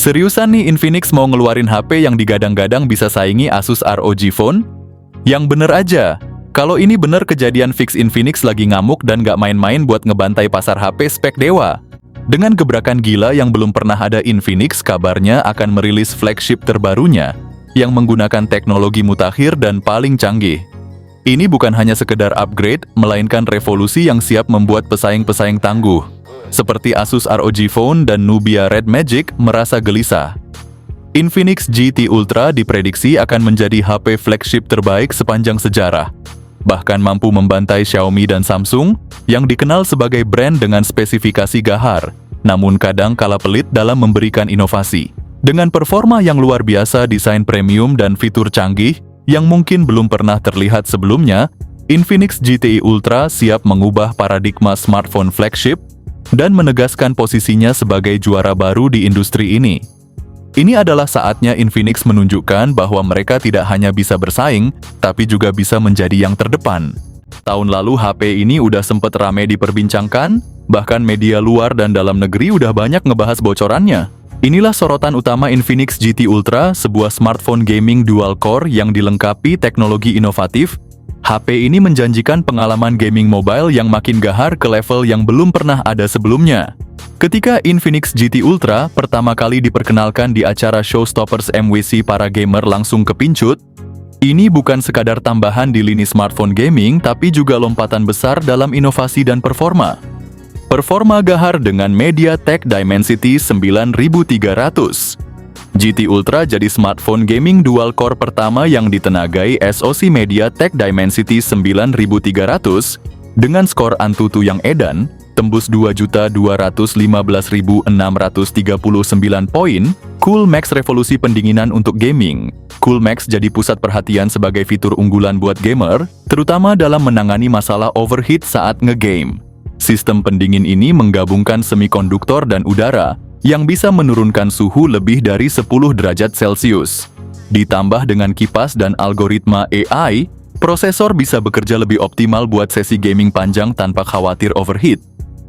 Seriusan nih Infinix mau ngeluarin HP yang digadang-gadang bisa saingi Asus ROG Phone? Yang bener aja, kalau ini bener kejadian fix Infinix lagi ngamuk dan gak main-main buat ngebantai pasar HP spek dewa. Dengan gebrakan gila yang belum pernah ada, Infinix kabarnya akan merilis flagship terbarunya yang menggunakan teknologi mutakhir dan paling canggih. Ini bukan hanya sekedar upgrade, melainkan revolusi yang siap membuat pesaing-pesaing tangguh seperti Asus ROG Phone dan Nubia Red Magic merasa gelisah. Infinix GT Ultra diprediksi akan menjadi HP flagship terbaik sepanjang sejarah, bahkan mampu membantai Xiaomi dan Samsung yang dikenal sebagai brand dengan spesifikasi gahar, namun kadang kala pelit dalam memberikan inovasi. Dengan performa yang luar biasa, desain premium, dan fitur canggih yang mungkin belum pernah terlihat sebelumnya, Infinix GTI Ultra siap mengubah paradigma smartphone flagship dan menegaskan posisinya sebagai juara baru di industri ini. Ini adalah saatnya Infinix menunjukkan bahwa mereka tidak hanya bisa bersaing, tapi juga bisa menjadi yang terdepan. Tahun lalu HP ini udah sempet rame diperbincangkan, bahkan media luar dan dalam negeri udah banyak ngebahas bocorannya. Inilah sorotan utama Infinix GT Ultra, sebuah smartphone gaming dual-core yang dilengkapi teknologi inovatif. HP ini menjanjikan pengalaman gaming mobile yang makin gahar ke level yang belum pernah ada sebelumnya. Ketika Infinix GT Ultra pertama kali diperkenalkan di acara Showstoppers MWC, para gamer langsung kepincut. Ini bukan sekadar tambahan di lini smartphone gaming, tapi juga lompatan besar dalam inovasi dan performa. Performa gahar dengan MediaTek Dimensity 9300. GT Ultra jadi smartphone gaming dual-core pertama yang ditenagai SoC MediaTek Dimensity 9300 dengan skor Antutu yang edan, tembus 2.215.639 poin. Coolmax revolusi pendinginan untuk gaming. Coolmax jadi pusat perhatian sebagai fitur unggulan buat gamer, terutama dalam menangani masalah overheat saat ngegame. Sistem pendingin ini menggabungkan semikonduktor dan udara yang bisa menurunkan suhu lebih dari 10 derajat Celcius. Ditambah dengan kipas dan algoritma AI, prosesor bisa bekerja lebih optimal buat sesi gaming panjang tanpa khawatir overheat.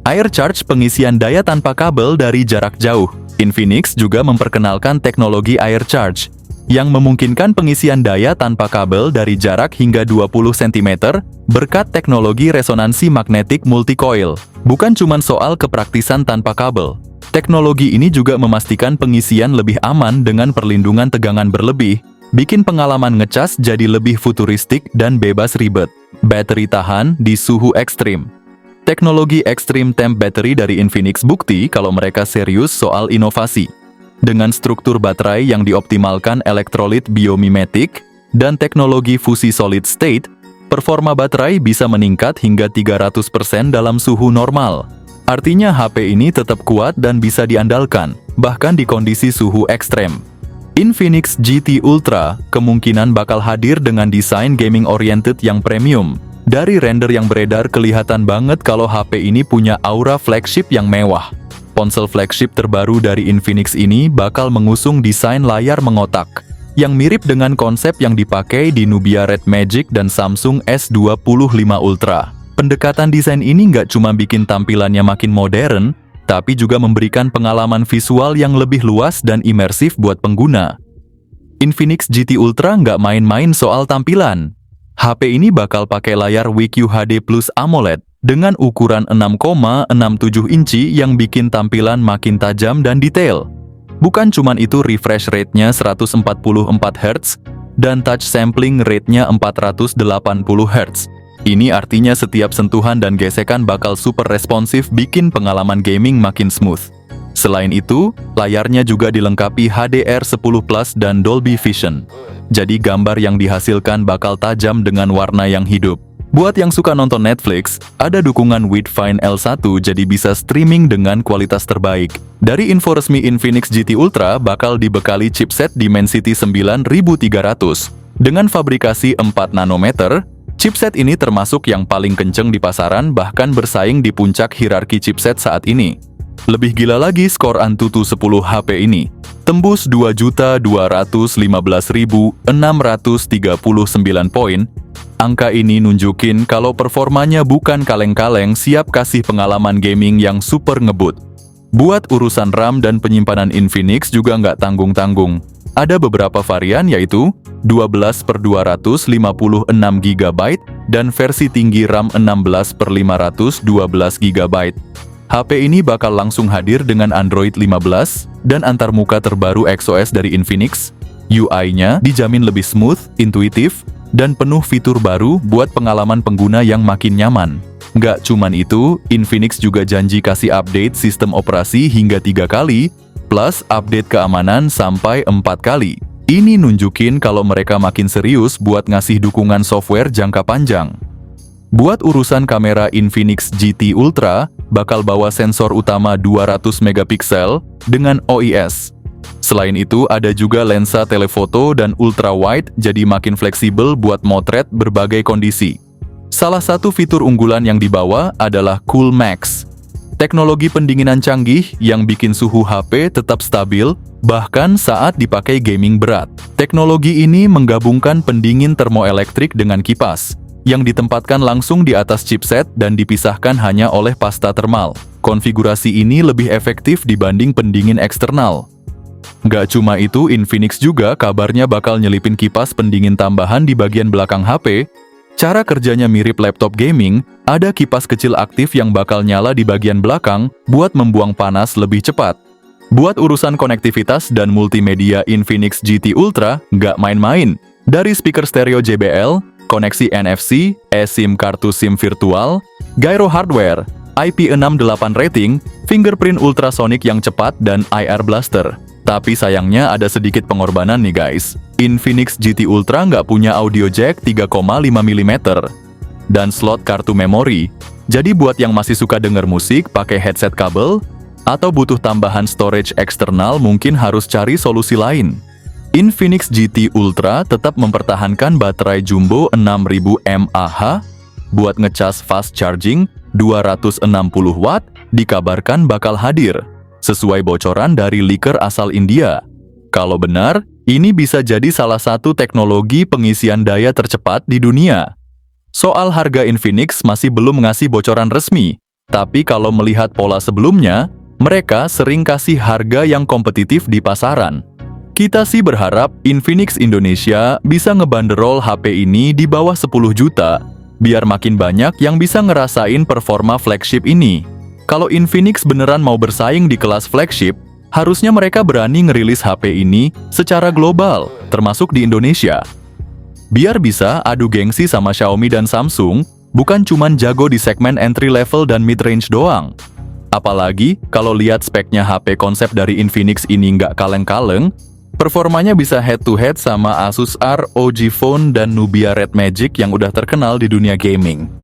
Air charge, pengisian daya tanpa kabel dari jarak jauh. Infinix juga memperkenalkan teknologi air charge yang memungkinkan pengisian daya tanpa kabel dari jarak hingga 20 cm berkat teknologi resonansi magnetik multi-coil. Bukan cuma soal kepraktisan tanpa kabel. Teknologi ini juga memastikan pengisian lebih aman dengan perlindungan tegangan berlebih, bikin pengalaman ngecas jadi lebih futuristik dan bebas ribet. Bateri tahan di suhu ekstrim. Teknologi Extreme Temp Battery dari Infinix bukti kalau mereka serius soal inovasi. Dengan struktur baterai yang dioptimalkan elektrolit biomimetik dan teknologi fusi solid state, performa baterai bisa meningkat hingga 300% dalam suhu normal. Artinya HP ini tetap kuat dan bisa diandalkan, bahkan di kondisi suhu ekstrem. Infinix GT Ultra kemungkinan bakal hadir dengan desain gaming-oriented yang premium. Dari render yang beredar kelihatan banget kalau HP ini punya aura flagship yang mewah. Ponsel flagship terbaru dari Infinix ini bakal mengusung desain layar mengotak, yang mirip dengan konsep yang dipakai di Nubia Red Magic dan Samsung S25 Ultra. Pendekatan desain ini nggak cuma bikin tampilannya makin modern, tapi juga memberikan pengalaman visual yang lebih luas dan imersif buat pengguna. Infinix GT Ultra nggak main-main soal tampilan. HP ini bakal pakai layar WQHD Plus AMOLED dengan ukuran 6,67 inci yang bikin tampilan makin tajam dan detail. Bukan cuma itu, refresh rate-nya 144 Hz dan touch sampling rate-nya 480 Hz. Ini artinya setiap sentuhan dan gesekan bakal super responsif, bikin pengalaman gaming makin smooth. Selain itu, layarnya juga dilengkapi HDR10 Plus dan Dolby Vision. Jadi gambar yang dihasilkan bakal tajam dengan warna yang hidup. Buat yang suka nonton Netflix, ada dukungan Widevine L1 jadi bisa streaming dengan kualitas terbaik. Dari info resmi, Infinix GT Ultra bakal dibekali chipset Dimensity 9300 dengan fabrikasi 4 nanometer. Chipset ini termasuk yang paling kenceng di pasaran, bahkan bersaing di puncak hierarki chipset saat ini. Lebih gila lagi skor Antutu 10 HP ini. Tembus 2.215.639 poin. Angka ini nunjukin kalau performanya bukan kaleng-kaleng, siap kasih pengalaman gaming yang super ngebut. Buat urusan RAM dan penyimpanan Infinix juga nggak tanggung-tanggung. Ada beberapa varian yaitu 12/256 GB dan versi tinggi RAM 16/512 GB. HP ini bakal langsung hadir dengan Android 15 dan antarmuka terbaru XOS dari Infinix. UI-nya dijamin lebih smooth, intuitif, dan penuh fitur baru buat pengalaman pengguna yang makin nyaman. Nggak cuman itu, Infinix juga janji kasih update sistem operasi hingga 3 kali, plus update keamanan sampai 4 kali. Ini nunjukin kalau mereka makin serius buat ngasih dukungan software jangka panjang. Buat urusan kamera, Infinix GT Ultra bakal bawa sensor utama 200 megapiksel dengan OIS. Selain itu, ada juga lensa telefoto dan ultra wide, jadi makin fleksibel buat motret berbagai kondisi. Salah satu fitur unggulan yang dibawa adalah CoolMax. Teknologi pendinginan canggih yang bikin suhu HP tetap stabil, bahkan saat dipakai gaming berat. Teknologi ini menggabungkan pendingin termoelektrik dengan kipas, yang ditempatkan langsung di atas chipset dan dipisahkan hanya oleh pasta termal. Konfigurasi ini lebih efektif dibanding pendingin eksternal. Nggak cuma itu, Infinix juga kabarnya bakal nyelipin kipas pendingin tambahan di bagian belakang HP. Cara kerjanya mirip laptop gaming, ada kipas kecil aktif yang bakal nyala di bagian belakang buat membuang panas lebih cepat. Buat urusan konektivitas dan multimedia, Infinix GT Ultra nggak main-main. Dari speaker stereo JBL, koneksi NFC, eSIM kartu SIM virtual, gyro hardware, IP68 rating, fingerprint ultrasonic yang cepat, dan IR blaster. Tapi sayangnya ada sedikit pengorbanan nih guys. Infinix GT Ultra nggak punya audio jack 3,5 mm dan slot kartu memori. Jadi buat yang masih suka denger musik pakai headset kabel, atau butuh tambahan storage eksternal, mungkin harus cari solusi lain. Infinix GT Ultra tetap mempertahankan baterai jumbo 6000 mAh, buat ngecas fast charging 260 watt, dikabarkan bakal hadir, sesuai bocoran dari leaker asal India. Kalau benar, ini bisa jadi salah satu teknologi pengisian daya tercepat di dunia. Soal harga, Infinix masih belum ngasih bocoran resmi, tapi kalau melihat pola sebelumnya, mereka sering kasih harga yang kompetitif di pasaran. Kita sih berharap Infinix Indonesia bisa ngebanderol HP ini di bawah 10 juta, biar makin banyak yang bisa ngerasain performa flagship ini. Kalau Infinix beneran mau bersaing di kelas flagship, harusnya mereka berani ngerilis HP ini secara global, termasuk di Indonesia. Biar bisa adu gengsi sama Xiaomi dan Samsung, bukan cuman jago di segmen entry level dan mid-range doang. Apalagi kalau lihat speknya HP konsep dari Infinix ini nggak kaleng-kaleng, performanya bisa head-to-head sama Asus ROG Phone dan Nubia Red Magic yang udah terkenal di dunia gaming.